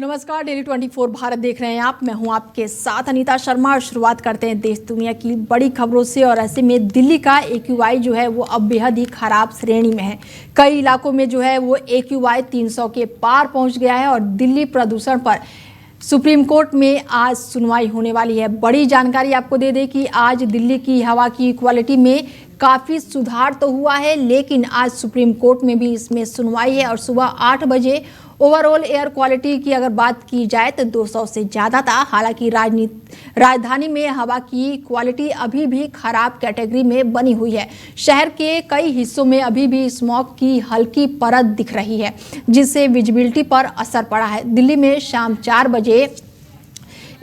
नमस्कार, डेली 24 भारत देख रहे हैं आप। मैं हूं आपके साथ अनीता शर्मा और शुरुआत करते हैं देश दुनिया की बड़ी खबरों से। और ऐसे में दिल्ली का AQI जो है वो अब बेहद ही खराब श्रेणी में है। कई इलाकों में जो है वो AQI 300 के पार पहुंच गया है और दिल्ली प्रदूषण पर सुप्रीम कोर्ट में आज सुनवाई होने वाली है। बड़ी जानकारी आपको दे दें कि आज दिल्ली की हवा की क्वालिटी में काफ़ी सुधार तो हुआ है, लेकिन आज सुप्रीम कोर्ट में भी इसमें सुनवाई है। और सुबह 8 बजे ओवरऑल एयर क्वालिटी की अगर बात की जाए तो 200 से ज़्यादा था। हालांकि राजधानी में हवा की क्वालिटी अभी भी खराब कैटेगरी में बनी हुई है। शहर के कई हिस्सों में अभी भी स्मॉग की हल्की परत दिख रही है, जिससे विजिबिलिटी पर असर पड़ा है। दिल्ली में शाम 4 बजे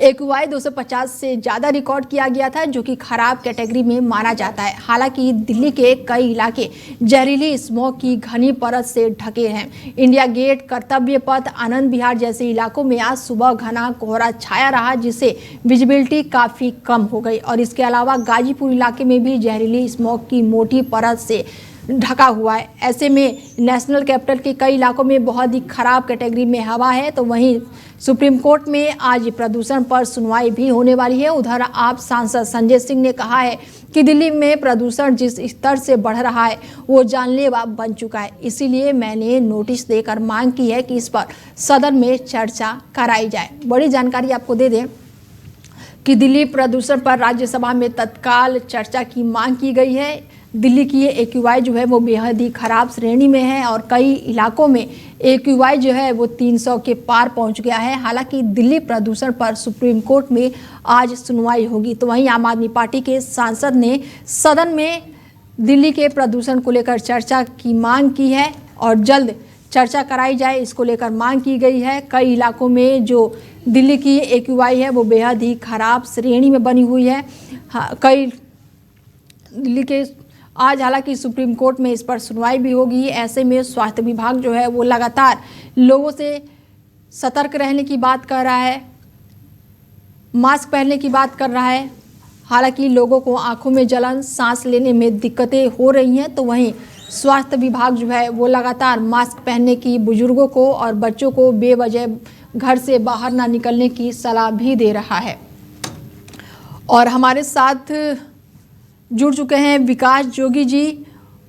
AQI 250 से ज़्यादा रिकॉर्ड किया गया था, जो कि खराब कैटेगरी में माना जाता है। हालांकि दिल्ली के कई इलाके जहरीली स्मॉग की घनी परत से ढके हैं। इंडिया गेट, कर्तव्य पथ, आनंद विहार जैसे इलाकों में आज सुबह घना कोहरा छाया रहा, जिससे विजिबिलिटी काफ़ी कम हो गई। और इसके अलावा गाजीपुर इलाके में भी जहरीली स्मॉग की मोटी परत से ढका हुआ है। ऐसे में नेशनल कैपिटल के कई इलाकों में बहुत ही खराब कैटेगरी में हवा है। तो वहीं सुप्रीम कोर्ट में आज प्रदूषण पर सुनवाई भी होने वाली है। उधर आप सांसद संजय सिंह ने कहा है कि दिल्ली में प्रदूषण जिस स्तर से बढ़ रहा है वो जानलेवा बन चुका है। इसीलिए मैंने नोटिस देकर मांग की है कि इस पर सदन में चर्चा कराई जाए। बड़ी जानकारी आपको दे दें कि दिल्ली प्रदूषण पर राज्यसभा में तत्काल चर्चा की मांग की गई है। दिल्ली की AQI जो है वो बेहद ही खराब श्रेणी में है और कई इलाकों में AQI जो है वो 300 के पार पहुंच गया है। हालांकि दिल्ली प्रदूषण पर सुप्रीम कोर्ट में आज सुनवाई होगी। तो वहीं आम आदमी पार्टी के सांसद ने सदन में दिल्ली के प्रदूषण को लेकर चर्चा की मांग की है और जल्द चर्चा कराई जाए, इसको लेकर मांग की गई है। कई इलाकों में जो दिल्ली की AQI है वो बेहद ही खराब श्रेणी में बनी हुई है। कई दिल्ली के आज हालांकि सुप्रीम कोर्ट में इस पर सुनवाई भी होगी। ऐसे में स्वास्थ्य विभाग जो है वो लगातार लोगों से सतर्क रहने की बात कर रहा है, मास्क पहनने की बात कर रहा है। हालांकि लोगों को आंखों में जलन, सांस लेने में दिक्कतें हो रही हैं, तो वहीं स्वास्थ्य विभाग जो है वो लगातार मास्क पहनने की, बुजुर्गों को और बच्चों को बेवजह घर से बाहर ना निकलने की सलाह भी दे रहा है। और हमारे साथ जुड़ चुके हैं विकास जोगी जी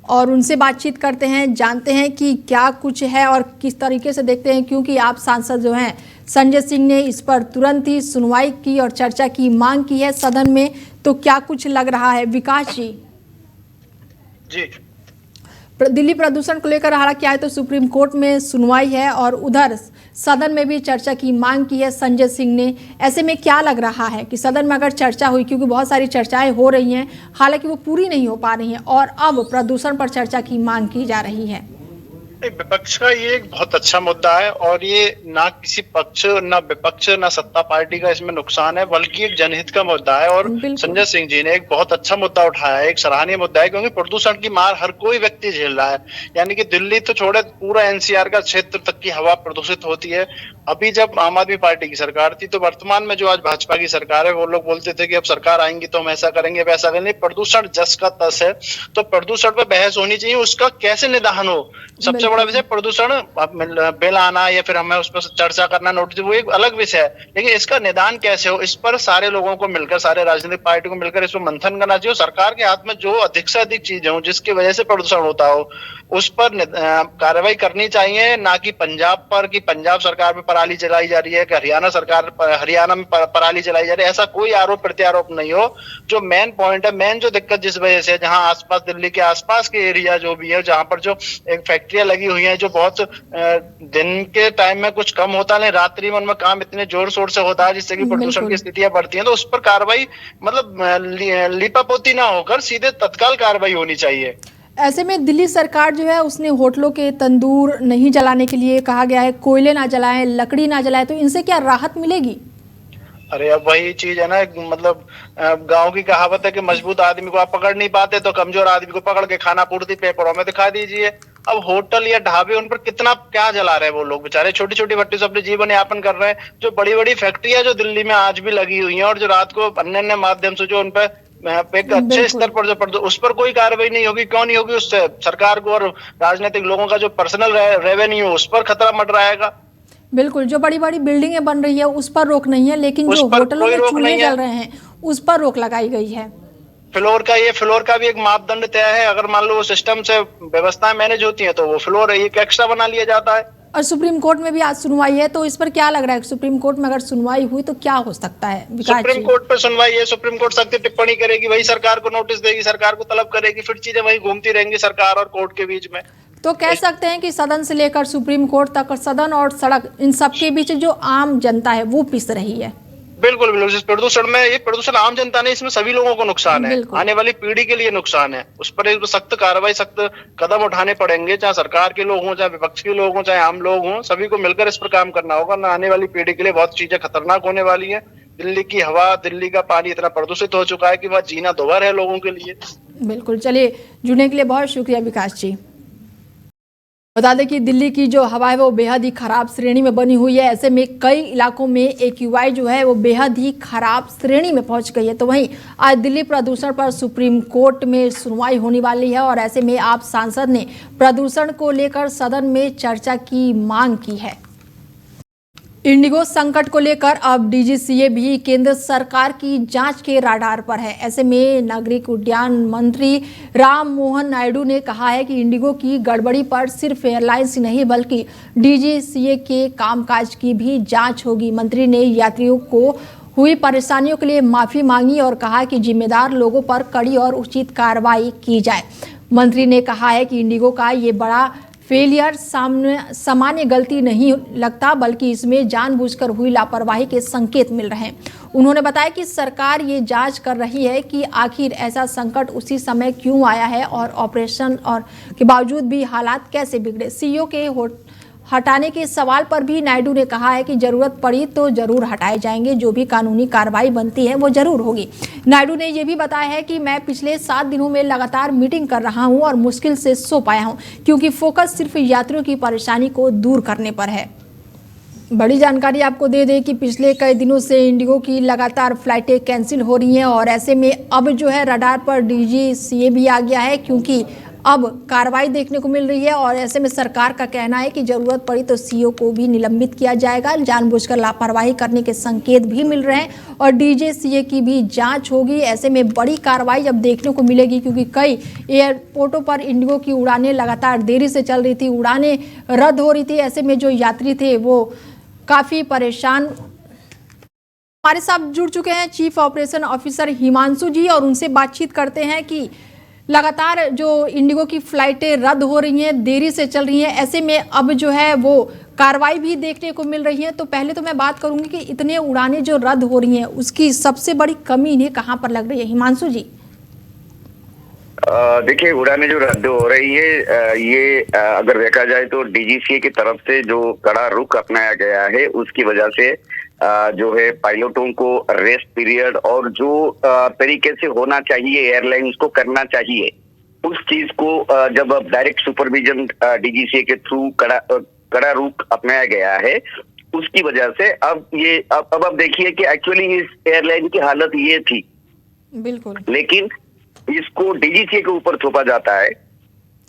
और उनसे बातचीत करते हैं, जानते हैं कि क्या कुछ है और किस तरीके से देखते हैं, क्योंकि आप सांसद जो हैं संजय सिंह ने इस पर तुरंत ही सुनवाई की और चर्चा की मांग की है सदन में। तो क्या कुछ लग रहा है विकास जी? जी, दिल्ली प्रदूषण को लेकर हालांकि आए तो सुप्रीम कोर्ट में सुनवाई है और उधर सदन में भी चर्चा की मांग की है संजय सिंह ने। ऐसे में क्या लग रहा है कि सदन में अगर चर्चा हुई, क्योंकि बहुत सारी चर्चाएं हो रही हैं, हालांकि वो पूरी नहीं हो पा रही हैं और अब प्रदूषण पर चर्चा की मांग की जा रही है। विपक्ष का ये एक बहुत अच्छा मुद्दा है और ये ना किसी पक्ष, ना विपक्ष, ना सत्ता पार्टी का इसमें नुकसान है, बल्कि एक जनहित का मुद्दा है। और संजय सिंह जी ने एक बहुत अच्छा मुद्दा उठाया है, एक सराहनीय मुद्दा है, क्योंकि प्रदूषण की मार हर कोई व्यक्ति झेल रहा है। यानी कि दिल्ली तो छोड़े, पूरा NCR का क्षेत्र तक की हवा प्रदूषित होती है। अभी जब आम आदमी पार्टी की सरकार थी तो वर्तमान में जो आज भाजपा की सरकार है, वो लोग बोलते थे कि अब सरकार आएंगी तो हम ऐसा करेंगे, वैसा करेंगे। प्रदूषण जस का तस है, तो प्रदूषण पर बहस होनी चाहिए, उसका कैसे निदान हो। सबसे बड़ा विषय प्रदूषण बिल आना या फिर हमें उस पर चर्चा करना, नोटिस, वो एक अलग विषय है, लेकिन इसका निदान कैसे हो, इस पर सारे लोगों को मिलकर, सारे राजनीतिक पार्टी को मिलकर इस पर मंथन करना चाहिए। सरकार के हाथ में जो अधिक से अधिक चीजें हो जिसकी वजह से प्रदूषण होता हो, उस पर कार्रवाई करनी चाहिए। ना कि पंजाब पर, कि पंजाब सरकार में पराली जलाई जा रही है, कि हरियाणा में पराली जलाई जा रही है, ऐसा कोई आरोप प्रत्यारोप नहीं हो। जो मेन पॉइंट है, मेन जो दिक्कत जिस वजह से, जहां आसपास, दिल्ली के आसपास के एरिया जो भी है, जहां पर जो एक फैक्ट्रियां लगी हुई हैं, जो बहुत दिन के टाइम में कुछ कम होता है, रात्रि में उनमें काम इतने जोर शोर से होता है जिससे कि प्रदूषण की स्थितियां बढ़ती हैं, तो उस पर कार्रवाई मतलब लीपापोती ना होकर सीधे तत्काल कार्रवाई होनी चाहिए। ऐसे में दिल्ली सरकार जो है उसने होटलों के तंदूर नहीं जलाने के लिए कहा गया है, कोयले ना जलाएं, लकड़ी ना जलाएं, तो इनसे क्या राहत मिलेगी? अरे अब वही चीज है ना, मतलब गांव की कहावत है कि मजबूत आदमी को आप पकड़ नहीं पाते, तो कमजोर आदमी को पकड़ के खाना पूर्ति पेपरों में दिखा दीजिए। अब होटल या ढाबे, उन पर कितना क्या जला रहे हैं वो लोग बेचारे, छोटी छोटी भट्टी से अपने जीवन यापन कर रहे हैं। जो बड़ी बड़ी फैक्ट्रियां जो दिल्ली में आज भी लगी हुई हैं और जो रात को अन्य अन्य माध्यम से जो उन पर एक अच्छे स्तर पर जो उस पर कोई कार्रवाई नहीं होगी, क्यों नहीं होगी? उससे सरकार को और राजनीतिक लोगों का जो पर्सनल रेवेन्यू उस पर खतरा मंडराएगा। बिल्कुल, जो बड़ी बड़ी बिल्डिंगें बन रही है उस पर रोक नहीं है, लेकिन उस जो पर होटलों कोई में रोक चूल्हे नहीं है। जल रहे हैं उस पर रोक लगाई गई है। फ्लोर का भी एक मापदंड तय है। अगर मान लो वो सिस्टम से व्यवस्थाएं मैनेज होती हैं तो वो फ्लोर एक एक्स्ट्रा बना लिया जाता है। और सुप्रीम कोर्ट में भी आज सुनवाई है, तो इस पर क्या लग रहा है, सुप्रीम कोर्ट में अगर सुनवाई हुई तो क्या हो सकता है विकास सुप्रीम जी? कोर्ट पे सुनवाई है, सुप्रीम कोर्ट सख्त टिप्पणी करेगी, वही सरकार को नोटिस देगी, सरकार को तलब करेगी, फिर चीजें वही घूमती रहेंगी सरकार और कोर्ट के बीच में। तो कह सकते हैं कि सदन से लेकर सुप्रीम कोर्ट तक, सदन और सड़क, इन सबके बीच जो आम जनता है वो पिस रही है। बिल्कुल बिल्कुल। इस प्रदूषण में, ये प्रदूषण आम जनता नहीं, इसमें सभी लोगों को नुकसान है, बिल्कुल। आने वाली पीढ़ी के लिए नुकसान है। उस पर एक सख्त कार्रवाई, सख्त कदम उठाने पड़ेंगे, चाहे सरकार के लोग हों, चाहे विपक्ष के लोग हों, चाहे आम लोग हों, सभी को मिलकर इस पर काम करना होगा। ना आने वाली पीढ़ी के लिए बहुत चीजें खतरनाक होने वाली है। दिल्ली की हवा, दिल्ली का पानी इतना प्रदूषित हो चुका है कि वह जीना दुभर है लोगों के लिए। बिल्कुल, चलिए, जुड़ने के लिए बहुत शुक्रिया विकास जी। बता दें कि दिल्ली की जो हवा है वो बेहद ही खराब श्रेणी में बनी हुई है। ऐसे में कई इलाकों में AQI जो है वो बेहद ही खराब श्रेणी में पहुंच गई है। तो वहीं आज दिल्ली प्रदूषण पर सुप्रीम कोर्ट में सुनवाई होने वाली है और ऐसे में आप सांसद ने प्रदूषण को लेकर सदन में चर्चा की मांग की है। इंडिगो संकट को लेकर अब DGCA भी केंद्र सरकार की जांच के राडार पर है। ऐसे में नागरिक उड्डयन मंत्री राम मोहन नायडू ने कहा है कि इंडिगो की गड़बड़ी पर सिर्फ एयरलाइंस ही नहीं बल्कि DGCA के कामकाज की भी जांच होगी। मंत्री ने यात्रियों को हुई परेशानियों के लिए माफी मांगी और कहा कि जिम्मेदार लोगों पर कड़ी और उचित कार्रवाई की जाए। मंत्री ने कहा है कि इंडिगो का ये बड़ा फेलियर सामान्य गलती नहीं लगता, बल्कि इसमें जानबूझकर हुई लापरवाही के संकेत मिल रहे हैं। उन्होंने बताया कि सरकार ये जांच कर रही है कि आखिर ऐसा संकट उसी समय क्यों आया है और ऑपरेशन और के बावजूद भी हालात कैसे बिगड़े। CEO के हटाने के सवाल पर भी नायडू ने कहा है कि जरूरत पड़ी तो जरूर हटाए जाएंगे, जो भी कानूनी कार्रवाई बनती है वो जरूर होगी। नायडू ने यह भी बताया है कि मैं पिछले 7 दिनों में लगातार मीटिंग कर रहा हूं और मुश्किल से सो पाया हूं, क्योंकि फोकस सिर्फ यात्रियों की परेशानी को दूर करने पर है। बड़ी जानकारी आपको दे दें कि पिछले कई दिनों से इंडिगो की लगातार फ्लाइटें कैंसिल हो रही हैं और ऐसे में अब जो है रडार पर DGCA भी आ गया है, क्योंकि अब कार्रवाई देखने को मिल रही है और ऐसे में सरकार का कहना है कि जरूरत पड़ी तो CEO को भी निलंबित किया जाएगा। जानबूझकर लापरवाही करने के संकेत भी मिल रहे हैं और DGCA की भी जांच होगी। ऐसे में बड़ी कार्रवाई अब देखने को मिलेगी, क्योंकि कई एयरपोर्टों पर इंडिगो की उड़ानें लगातार देरी से चल रही थी, उड़ानें रद्द हो रही थी। ऐसे में जो यात्री थे वो काफी परेशान। हमारे साथ जुड़ चुके हैं चीफ ऑपरेशन ऑफिसर हिमांशु जी और उनसे बातचीत करते हैं कि लगातार जो इंडिगो की फ्लाइटें रद्द हो रही हैं, देरी से चल रही हैं, ऐसे में अब जो है वो कार्रवाई भी देखने को मिल रही है। तो पहले तो मैं बात करूंगी कि इतने उड़ानें जो रद्द हो रही हैं उसकी सबसे बड़ी कमी इन्हें कहां पर लग रही है, हिमांशु जी? देखिए, उड़ानें जो रद्द हो रही है ये अगर देखा जाए तो DGCA की तरफ से जो कड़ा रुख अपनाया गया है उसकी वजह से जो है पायलटों को रेस्ट पीरियड और जो तरीके से होना चाहिए एयरलाइंस को करना चाहिए उस चीज को जब अब डायरेक्ट सुपरविजन DGCA के थ्रू कड़ा रुख अपनाया गया है उसकी वजह से अब देखिए कि एक्चुअली इस एयरलाइन की हालत ये थी, बिल्कुल, लेकिन इसको DGCA के ऊपर थोपा जाता है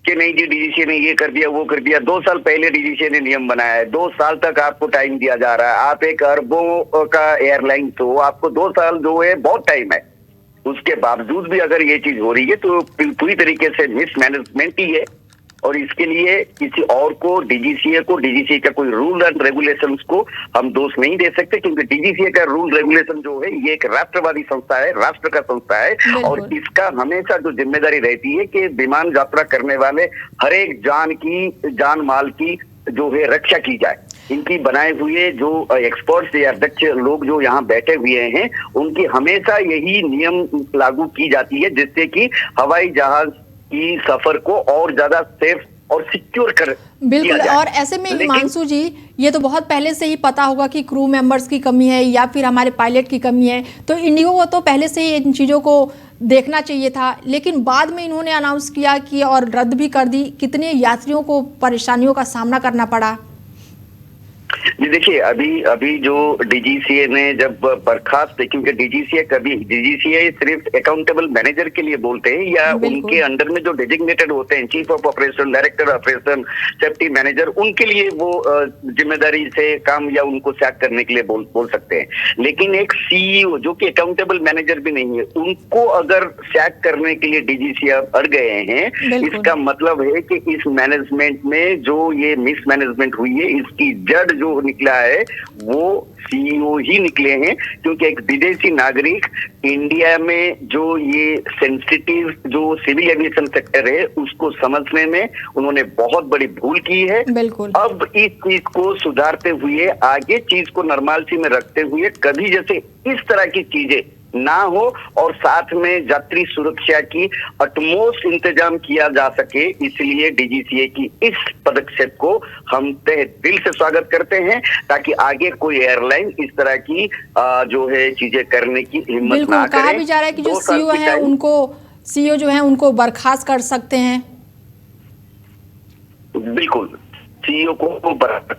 कि नहीं जी DGCA ने ये कर दिया वो कर दिया। 2 साल पहले DGCA ने नियम बनाया है, 2 साल तक आपको टाइम दिया जा रहा है। आप एक अरबों का एयरलाइन तो आपको 2 साल जो है बहुत टाइम है। उसके बावजूद भी अगर ये चीज हो रही है तो पूरी तरीके से मिसमैनेजमेंट ही है और इसके लिए किसी और को DGCA का कोई रूल एंड रेगुलेशंस को हम दोष नहीं दे सकते, क्योंकि DGCA का रूल रेगुलेशन जो है ये एक राष्ट्रवादी संस्था है, राष्ट्र का संस्था है और इसका हमेशा जो जिम्मेदारी रहती है कि विमान यात्रा करने वाले हर एक जान माल की जो है रक्षा की जाए। इनकी बनाए हुए जो एक्सपर्ट्स या अध्यक्ष लोग जो यहाँ बैठे हुए हैं उनकी हमेशा यही नियम लागू की जाती है जिससे कि हवाई जहाज की सफर को और ज्यादा सेफ और सिक्योर कर बिल्कुल। और ऐसे में हिमांशु जी ये तो बहुत पहले से ही पता होगा कि क्रू मेंबर्स की कमी है या फिर हमारे पायलट की कमी है, तो इंडिगो को तो पहले से ही इन चीज़ों को देखना चाहिए था, लेकिन बाद में इन्होंने अनाउंस किया कि और रद्द भी कर दी। कितने यात्रियों को परेशानियों का सामना करना पड़ा? जी देखिए, अभी जो डीजीसीए ने जब बर्खास्त, क्योंकि डीजीसीए सिर्फ अकाउंटेबल मैनेजर के लिए बोलते हैं या उनके अंडर में जो डेजिग्नेटेड होते हैं, chief of operation, director operation, safety manager, उनके लिए वो जिम्मेदारी से काम या उनको सैक करने के लिए बोल सकते हैं। लेकिन एक सीईओ जो कि अकाउंटेबल मैनेजर भी नहीं है, उनको अगर सैक करने के लिए डीजीसीए अड़ गए हैं, इसका मतलब है कि इस मैनेजमेंट में जो ये मिसमैनेजमेंट हुई है, इसकी जड़ जो निकला है वो सीईओ ही निकले हैं। क्योंकि एक विदेशी नागरिक इंडिया में जो ये सेंसिटिव जो सिविल एविएशन सेक्टर है उसको समझने में उन्होंने बहुत बड़ी भूल की है। बिल्कुल। अब इस चीज को सुधारते हुए, आगे चीज को नॉर्मलिटी में रखते हुए, कभी जैसे इस तरह की चीजें ना हो और साथ में यात्री सुरक्षा की अटमोस्ट इंतजाम किया जा सके, इसलिए डीजीसीए की इस पदक्षेप को हम तहे दिल से स्वागत करते हैं, ताकि आगे कोई एयरलाइन इस तरह की जो है चीजें करने की हिम्मत ना करे। कहा भी जा रहा है कि जो सीईओ है उनको, सीईओ जो है उनको बर्खास्त कर सकते हैं। बिल्कुल, सीईओ को बर्खास्त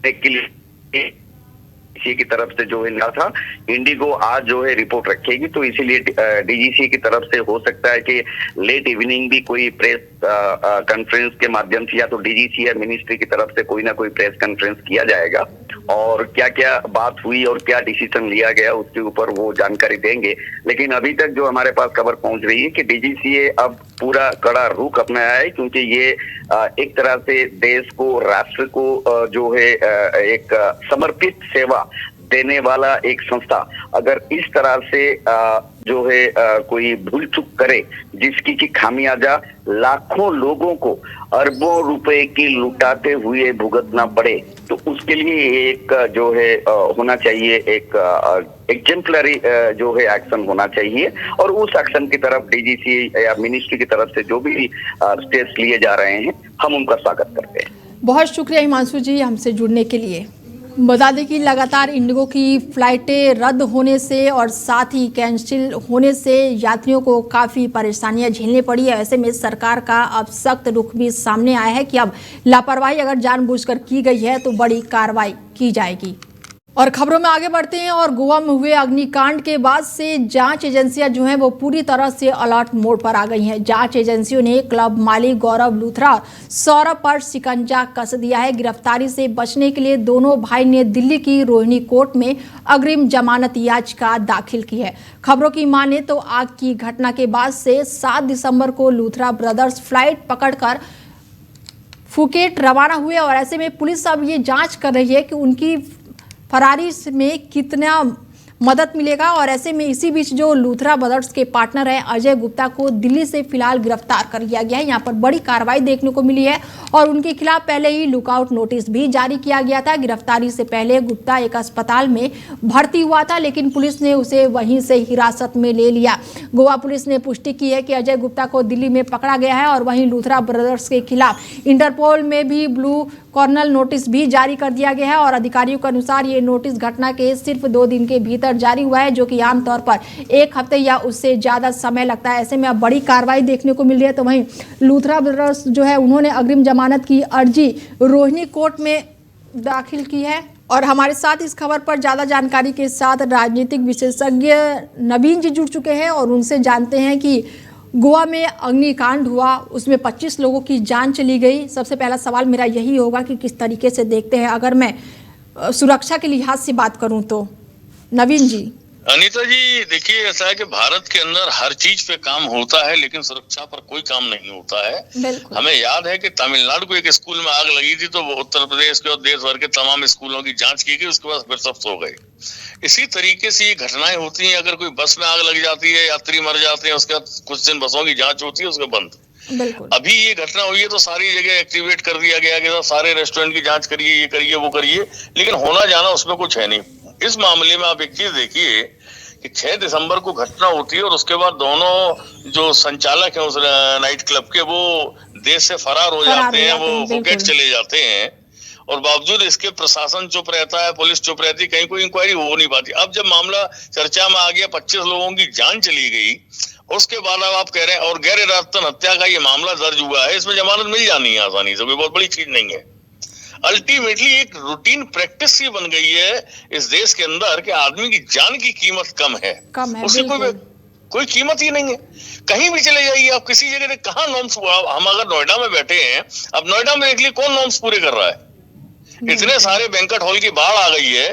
के लिए की तरफ से जो है लिया था, इंडिगो आज जो है रिपोर्ट रखेगी, तो इसीलिए डीजीसी की तरफ से हो सकता है कि लेट इवनिंग भी कोई प्रेस कॉन्फ्रेंस के माध्यम से या तो डीजीसी या मिनिस्ट्री की तरफ से कोई ना कोई प्रेस कॉन्फ्रेंस किया जाएगा और क्या क्या बात हुई और क्या डिसीजन लिया गया उसके ऊपर वो जानकारी देंगे। लेकिन अभी तक जो हमारे पास खबर पहुंच रही है कि डीजीसीए अब पूरा कड़ा रुख अपनाया है, क्योंकि ये एक तरह से देश को, राष्ट्र को जो है एक समर्पित सेवा देने वाला एक संस्था अगर इस तरह से जो है कोई भूल चूक करे जिसकी की खामियाजा लाखों लोगों को अरबों रुपए की लुटाते हुए भुगतना पड़े, तो उसके लिए एक जो है होना चाहिए, एक एग्जेम्पलरी जो है एक्शन होना चाहिए। और उस एक्शन की तरफ डीजीसी या मिनिस्ट्री की तरफ से जो भी स्टेप्स लिए जा रहे हैं, हम उनका स्वागत करते हैं। बहुत शुक्रिया हिमांशु जी हमसे जुड़ने के लिए। बता दें कि लगातार इंडिगो की फ्लाइटें रद्द होने से और साथ ही कैंसिल होने से यात्रियों को काफ़ी परेशानियां झेलनी पड़ी है। ऐसे में सरकार का अब सख्त रुख भी सामने आया है कि अब लापरवाही अगर जानबूझकर की गई है तो बड़ी कार्रवाई की जाएगी। और खबरों में आगे बढ़ते हैं। और गोवा में हुए अग्निकांड के बाद से जांच एजेंसियां जो हैं वो पूरी तरह से अलर्ट मोड पर आ गई हैं। जांच एजेंसियों ने क्लब मालिक गौरव लूथरा और सौरभ पर शिकंजा कस दिया है। गिरफ्तारी से बचने के लिए दोनों भाई ने दिल्ली की रोहिणी कोर्ट में अग्रिम जमानत याचिका दाखिल की है। खबरों की माने तो आग की घटना के बाद से 7 दिसंबर को लूथरा ब्रदर्स फ्लाइट पकड़कर फुकेट रवाना हुए और ऐसे में पुलिस अब ये जांच कर रही है कि उनकी फरारी में कितना मदद मिलेगा। और ऐसे में इसी बीच जो लूथरा ब्रदर्स के पार्टनर हैं अजय गुप्ता को दिल्ली से फिलहाल गिरफ्तार कर लिया गया है। यहाँ पर बड़ी कार्रवाई देखने को मिली है और उनके खिलाफ पहले ही लुकआउट नोटिस भी जारी किया गया था। गिरफ्तारी से पहले गुप्ता एक अस्पताल में भर्ती हुआ था, लेकिन पुलिस ने उसे वहीं से हिरासत में ले लिया। गोवा पुलिस ने पुष्टि की है कि अजय गुप्ता को दिल्ली में पकड़ा गया है और वहीं लूथरा ब्रदर्स के खिलाफ इंटरपोल में भी ब्लू कॉर्नर नोटिस भी जारी कर दिया गया है। और अधिकारियों के अनुसार ये नोटिस घटना के सिर्फ 2 दिन के भीतर जारी हुआ है, जो कि आमतौर पर 1 हफ्ते या उससे ज्यादा समय लगता है। ऐसे में अब बड़ी कार्रवाई देखने को मिल रही है। तो वहीं लूथरा ब्रदर्स जो है उन्होंने अग्रिम जमानत की अर्जी रोहिणी कोर्ट में दाखिल की है। और हमारे साथ इस खबर पर ज्यादा जानकारी के साथ राजनीतिक विशेषज्ञ नवीन जी जुड़ चुके हैं और उनसे जानते हैं कि गोवा में अग्निकांड हुआ, उसमें 25 लोगों की जान चली गई। सबसे पहला सवाल मेरा यही होगा कि किस तरीके से देखते हैं, अगर मैं सुरक्षा के लिहाज से बात करूं तो। नवीन जी। अनीता जी देखिए, ऐसा है कि भारत के अंदर हर चीज पे काम होता है लेकिन सुरक्षा पर कोई काम नहीं होता है। हमें याद है कि तमिलनाडु को एक स्कूल में आग लगी थी तो वो उत्तर प्रदेश के और देश भर के तमाम स्कूलों की जांच की गई, उसके बाद फिर सब सो गए। इसी तरीके से ये घटनाएं होती हैं। अगर कोई बस में आग लग जाती है, यात्री मर जाते हैं, उसके बाद कुछ दिन बसों की जांच होती है, उसके बंद। अभी ये घटना हुई है तो सारी जगह एक्टिवेट कर दिया गया कि सारे रेस्टोरेंट की जांच करिए, ये करिए, वो करिए, लेकिन होना जाना उसमें कुछ है नहीं। इस मामले में आप एक चीज देखिए कि 6 दिसंबर को घटना होती है और उसके बाद दोनों जो संचालक हैं उस नाइट क्लब के, वो देश से फरार हो जाते हैं, वो फुकेट चले जाते हैं। और बावजूद इसके प्रशासन चुप रहता है, पुलिस चुप रहती है, कहीं कोई इंक्वायरी हो नहीं पाती। अब जब मामला चर्चा में आ गया, 25 लोगों की जान चली गई, उसके बाद अब आप कह रहे हैं और गैर इरादतन हत्या का ये मामला दर्ज हुआ है, इसमें जमानत मिल जानी है आसानी से, कोई बहुत बड़ी चीज नहीं है। अल्टीमेटली एक रूटीन प्रैक्टिस ही बन गई है इस देश के अंदर कि आदमी की जान की कीमत कम है उसकी कोई कीमत ही नहीं है। कहीं भी चले जाइए आप, किसी जगह कहाँ नॉर्म्स, हम अगर नोएडा में बैठे हैं, अब नोएडा में देख लीजिए कौन नॉर्म्स पूरे कर रहा है। इतने सारे बैंक्वेट हॉल की बाढ़ आ गई है,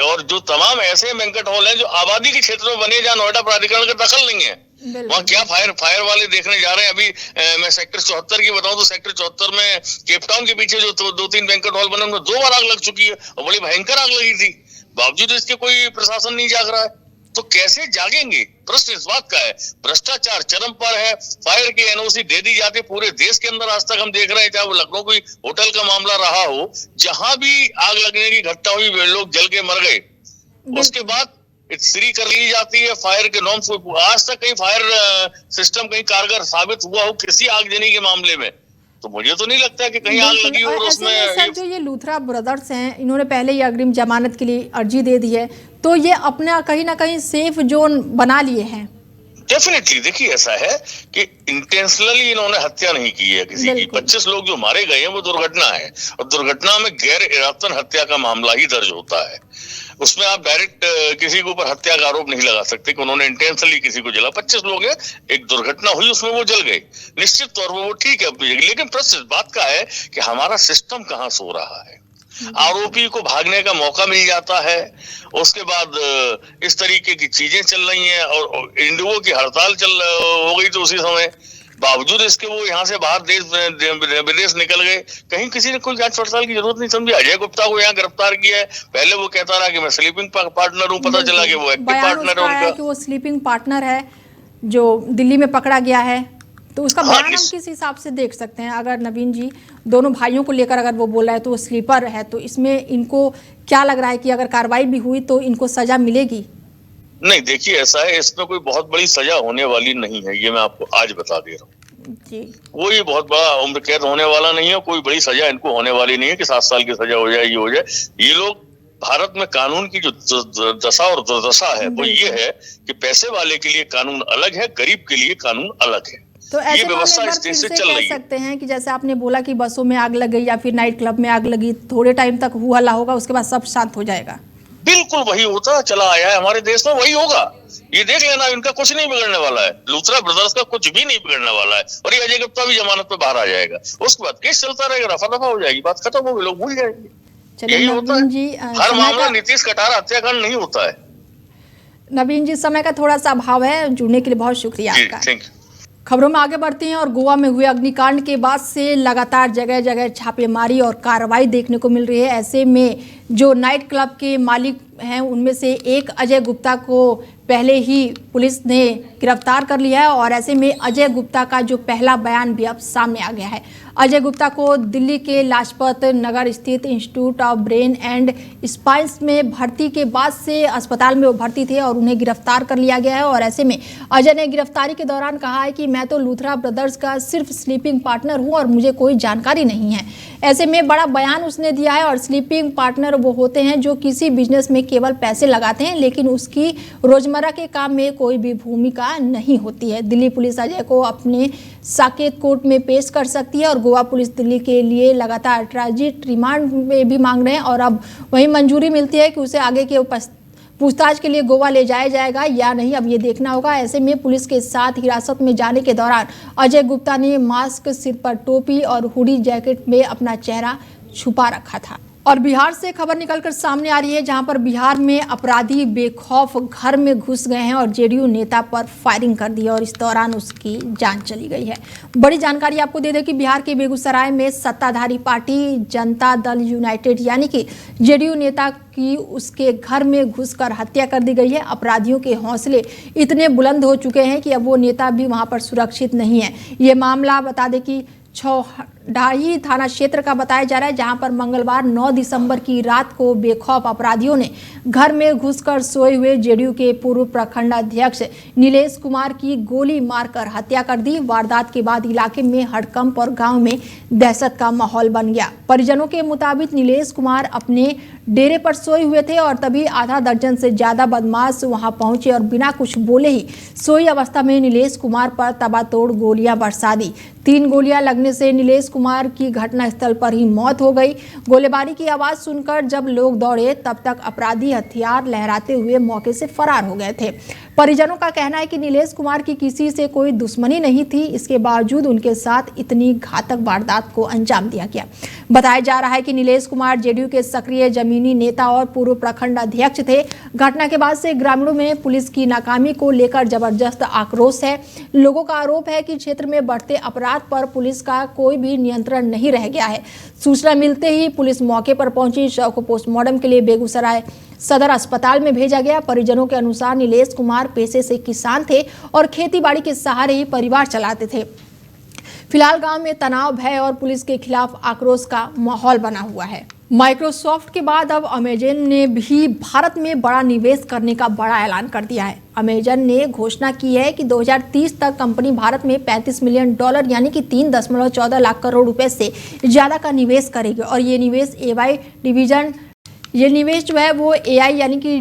और जो तमाम ऐसे बैंक्वेट हॉल हैं जो आबादी के क्षेत्र में बने जहाँ नोएडा प्राधिकरण का दखल नहीं है, वहाँ क्या फायर वाले देखने जा रहे हैं। अभी मैं सेक्टर 74 की बताऊं तो सेक्टर 74 में केपटाउन के पीछे जो 2-3 बैंक्वेट हॉल बने उनमें 2 बार आग लग चुकी है और बड़ी भयंकर आग लगी थी, बावजूद इसके कोई प्रशासन नहीं जाग रहा है। तो कैसे जागेंगे? प्रश्न इस बात का है। भ्रष्टाचार चरम पर है, फायर की एनओसी दे दी जाती पूरे देश के अंदर। आज तक हम देख रहे हैं, चाहे वो लखनऊ कोई होटल का मामला रहा हो, जहां भी आग लगने की घटना हुई लोग जल के मर गए, उसके बाद श्री कर ली जाती है फायर के नॉर्म्स। आज तक कहीं फायर सिस्टम कहीं कारगर साबित हुआ हो किसी आगजनी के मामले में? तो मुझे तो नहीं लगता है कि कहीं आग लगी हो। और उसमें सर जो ये लूथरा ब्रदर्स हैं, इन्होंने पहले ही अग्रिम जमानत के लिए अर्जी दे दी है, तो ये अपना कहीं ना कहीं सेफ जोन बना लिए हैं। डेफिनेटली देखिए, ऐसा है कि इंटेंशनली इन्होंने हत्या नहीं की है किसी की। 25 लोग जो मारे गए हैं वो दुर्घटना है, और दुर्घटना में गैर इरादतन हत्या का मामला ही दर्ज होता है। उसमें आप डायरेक्ट किसी के ऊपर हत्या का आरोप नहीं लगा सकते कि उन्होंने इंटेंशनली किसी को जला। 25 लोग हैं, एक दुर्घटना हुई उसमें वो जल गए, निश्चित तौर पर वो ठीक है। लेकिन प्रश्न इस बात का है कि हमारा सिस्टम कहाँ सो रहा है। आरोपी को भागने का मौका मिल जाता है, उसके बाद इस तरीके की चीजें चल रही हैं, और इंडिगो की हड़ताल हो गई तो उसी समय, बावजूद इसके वो यहाँ से बाहर विदेश निकल गए। कहीं किसी ने कोई जांच पड़ताल की जरूरत नहीं समझी। अजय गुप्ता को यहाँ गिरफ्तार किया है, पहले वो कहता रहा कि मैं स्लीपिंग पार्टनर हूँ, पता चला कि वो एक्टिव पार्टनर है उनका, कि वो स्लीपिंग पार्टनर है जो दिल्ली में पकड़ा गया है। तो उसका बयान हम किस हिसाब से देख सकते हैं? अगर नवीन जी दोनों भाइयों को लेकर अगर वो बोला है तो वो स्लीपर है, तो इसमें इनको क्या लग रहा है कि अगर कार्रवाई भी हुई तो इनको सजा मिलेगी? नहीं, देखिए ऐसा है, इसमें कोई बहुत बड़ी सजा होने वाली नहीं है, ये मैं आपको आज बता दे रहा हूँ जी। कोई बहुत बड़ा उम्र कैद होने वाला नहीं है, कोई बड़ी सजा इनको होने वाली नहीं है कि 7 साल की सजा हो जाए, ये हो जाए। ये लोग, भारत में कानून की जो दशा और दुर्दशा है वो ये है कि पैसे वाले के लिए कानून अलग है, गरीब के लिए कानून अलग है। तो ऐसे व्यवस्था इस देश से चल रही है। सकते हैं कि जैसे आपने बोला कि बसों में आग लग गई या फिर नाइट क्लब में आग लगी, थोड़े टाइम तक हुआ हल्ला होगा, उसके बाद सब शांत हो जाएगा। बिल्कुल वही होता चला आया है हमारे देश में, वही होगा। ये देख लेना, इनका कुछ नहीं बिगड़ने वाला है, लूथरा ब्रदर्स का कुछ भी नहीं बिगड़ने वाला है। और ये अजय गुप्ता भी जमानत पे बाहर आ जाएगा, उसके बाद केस चलता रहेगा, रफा दफा हो जाएगी, बात खत्म होगी, लोग भूल जाएंगे। यही होता है, हर मामला नीतीश कटार हत्याकांड नहीं होता है। नवीन जी, समय का थोड़ा सा अभाव है, जुड़ने के लिए बहुत शुक्रिया आपका। खबरों में आगे बढ़ते हैं। और गोवा में हुए अग्निकांड के बाद से लगातार जगह जगह छापेमारी और कार्रवाई देखने को मिल रही है। ऐसे में जो नाइट क्लब के मालिक हैं उनमें से एक अजय गुप्ता को पहले ही पुलिस ने गिरफ्तार कर लिया है, और ऐसे में अजय गुप्ता का जो पहला बयान भी अब सामने आ गया है। अजय गुप्ता को दिल्ली के लाजपत नगर स्थित institute of brain and spines में भर्ती के बाद से अस्पताल में वो भर्ती थे और उन्हें गिरफ्तार कर लिया गया है। और ऐसे में अजय ने गिरफ्तारी के दौरान कहा है कि मैं तो लूथरा ब्रदर्स का सिर्फ स्लीपिंग पार्टनर हूं और मुझे कोई जानकारी नहीं है। ऐसे में बड़ा बयान उसने दिया है। और स्लीपिंग पार्टनर वो होते हैं जो किसी बिजनेस में केवल पैसे लगाते हैं, लेकिन उसकी रोजमर्रा के काम में कोई भी भूमिका नहीं होती है। दिल्ली पुलिस अजय को अपने साकेत कोर्ट में पेश कर सकती है, और गोवा पुलिस दिल्ली के लिए लगातार ट्रांजिट रिमांड में भी मांग रहे हैं, और अब वही मंजूरी मिलती है कि उसे आगे के पूछताछ के लिए गोवा ले जाया जाएगा या नहीं, अब ये देखना होगा। ऐसे में पुलिस के साथ हिरासत में जाने के दौरान अजय गुप्ता ने मास्क, सिर पर टोपी और हुडी जैकेट में अपना चेहरा छुपा रखा था। और बिहार से खबर निकलकर सामने आ रही है, जहां पर बिहार में अपराधी बेखौफ घर में घुस गए हैं और जेडीयू नेता पर फायरिंग कर दी, और इस दौरान उसकी जान चली गई है। बड़ी जानकारी आपको दे दें कि बिहार के बेगूसराय में सत्ताधारी पार्टी जनता दल यूनाइटेड यानी कि जेडीयू नेता की उसके घर में घुसकर हत्या कर दी गई है। अपराधियों के हौसले इतने बुलंद हो चुके हैं कि अब वो नेता भी वहां पर सुरक्षित नहीं है। ये मामला बता दें कि छौडाही थाना क्षेत्र का बताया जा रहा है, जहां पर मंगलवार 9 दिसंबर की रात को बेखौफ अपराधियों ने घर में घुसकर सोए हुए जेडीयू के पूर्व प्रखंड अध्यक्ष नीलेश कुमार की गोली मारकर हत्या कर दी। वारदात के बाद इलाके में हड़कंप और गांव में दहशत का माहौल बन गया। परिजनों के मुताबिक नीलेश कुमार अपने डेरे पर सोए हुए थे और तभी आधा दर्जन से ज्यादा बदमाश वहां पहुंचे और बिना कुछ बोले ही सोई अवस्था में नीलेश कुमार पर तबातोड़ गोलियां बरसा दी। 3 गोलियां लगने से नीलेश कुमार की घटनास्थल पर ही मौत हो गई। गोलीबारी की आवाज सुनकर जब लोग दौड़े तब तक अपराधी हथियार लहराते हुए मौके से फरार हो गए थे। परिजनों का कहना है कि नीलेश कुमार की किसी से कोई दुश्मनी नहीं थी, इसके बावजूद उनके साथ इतनी घातक वारदात को अंजाम दिया गया। बताया जा रहा है कि नीलेश कुमार जेडीयू के सक्रिय जमीनी नेता और पूर्व प्रखंड अध्यक्ष थे। घटना के बाद से ग्रामीणों में पुलिस की नाकामी को लेकर जबरदस्त आक्रोश है। लोगों का आरोप है कि क्षेत्र में बढ़ते अपराध पर पुलिस का कोई भी नियंत्रण नहीं रह गया है। सूचना मिलते ही पुलिस मौके पर पहुंची। शव को पोस्टमार्टम के लिए बेगूसराय सदर अस्पताल में भेजा गया। परिजनों के अनुसार नीलेश कुमार पेशे से किसान थे और खेतीबाड़ी के सहारे ही परिवार चलाते थे। फिलहाल गांव में तनाव, भय और पुलिस के खिलाफ आक्रोश का माहौल बना हुआ है। माइक्रोसॉफ्ट के बाद अब अमेजन ने भी भारत में बड़ा निवेश करने का बड़ा ऐलान कर दिया है। अमेजन ने घोषणा की है कि 2030 तक कंपनी भारत में $35 मिलियन यानी कि 3.14 लाख करोड़ रुपए से ज्यादा का निवेश करेगी। और ये निवेश एआई डिवीजन, ये निवेश जो है वो एआई यानी कि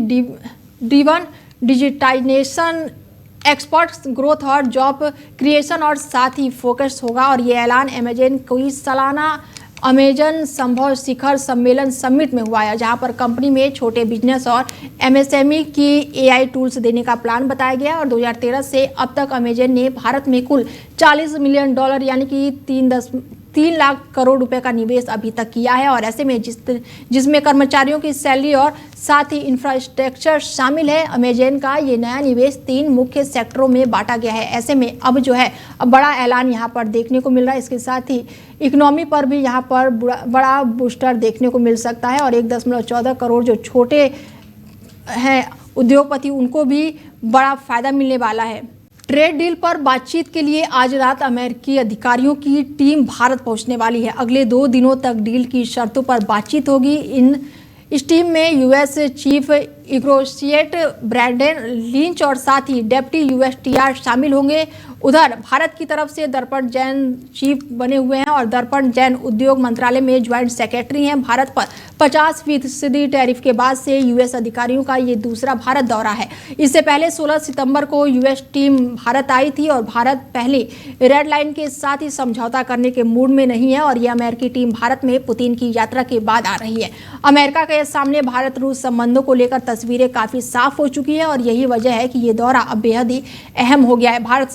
ड्रिवन डिजिटाइजेशन, एक्सपर्ट ग्रोथ और जॉब क्रिएशन और साथ ही फोकस होगा। और ये ऐलान अमेजन की सालाना अमेजन संभव शिखर सम्मेलन समिट में हुआ है, जहां पर कंपनी में छोटे बिजनेस और एमएसएमई की एआई टूल्स देने का प्लान बताया गया। और 2013 से अब तक अमेजन ने भारत में कुल $40 मिलियन यानी कि 3 लाख करोड़ रुपए का निवेश अभी तक किया है। और ऐसे में जिसमें कर्मचारियों की सैलरी और साथ ही इंफ्रास्ट्रक्चर शामिल है। अमेजन का ये नया निवेश 3 मुख्य सेक्टरों में बांटा गया है। ऐसे में अब जो है बड़ा ऐलान यहाँ पर देखने को मिल रहा है। इसके साथ ही इकोनॉमी पर भी यहाँ पर बड़ा बूस्टर देखने को मिल सकता है। और 1.14 करोड़ जो छोटे हैं उद्योगपति, उनको भी बड़ा फायदा मिलने वाला है। ट्रेड डील पर बातचीत के लिए आज रात अमेरिकी अधिकारियों की टीम भारत पहुंचने वाली है। अगले 2 दिनों तक डील की शर्तों पर बातचीत होगी। इस टीम में US chief negotiate Brandon Lynch और साथ ही डेप्टी यूएसटीआर शामिल होंगे। उधर भारत की तरफ से दर्पण जैन चीफ बने हुए हैं और दर्पण जैन उद्योग मंत्रालय में ज्वाइंट सेक्रेटरी हैं। भारत पर 50% टैरिफ के बाद से यूएस अधिकारियों का ये दूसरा भारत दौरा है। इससे पहले 16 सितंबर को यूएस टीम भारत आई थी और भारत पहले रेड लाइन के साथ ही समझौता करने के मूड में नहीं है। और ये अमेरिकी टीम भारत में पुतिन की यात्रा के बाद आ रही है। अमेरिका के सामने भारत रूस संबंधों को लेकर तस्वीरें काफी साफ हो चुकी है और यही वजह है कि ये दौरा अब बेहद ही अहम हो गया है। भारत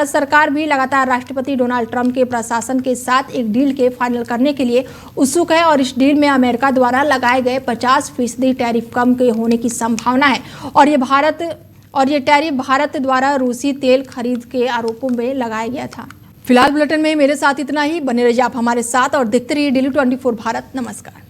सरकार भी लगातार राष्ट्रपति डोनाल्ड ट्रंप के प्रशासन के साथ एक डील के फाइनल करने के लिए उत्सुक है। और इस डील में अमेरिका द्वारा लगाए गए 50% टैरिफ कम के होने की संभावना है। और ये टैरिफ भारत द्वारा रूसी तेल खरीद के आरोपों में लगाया गया था। फिलहाल बुलेटिन में मेरे साथ इतना ही। बने रहिए आप हमारे साथ और देखते रहिए डेली 24 भारत। नमस्कार।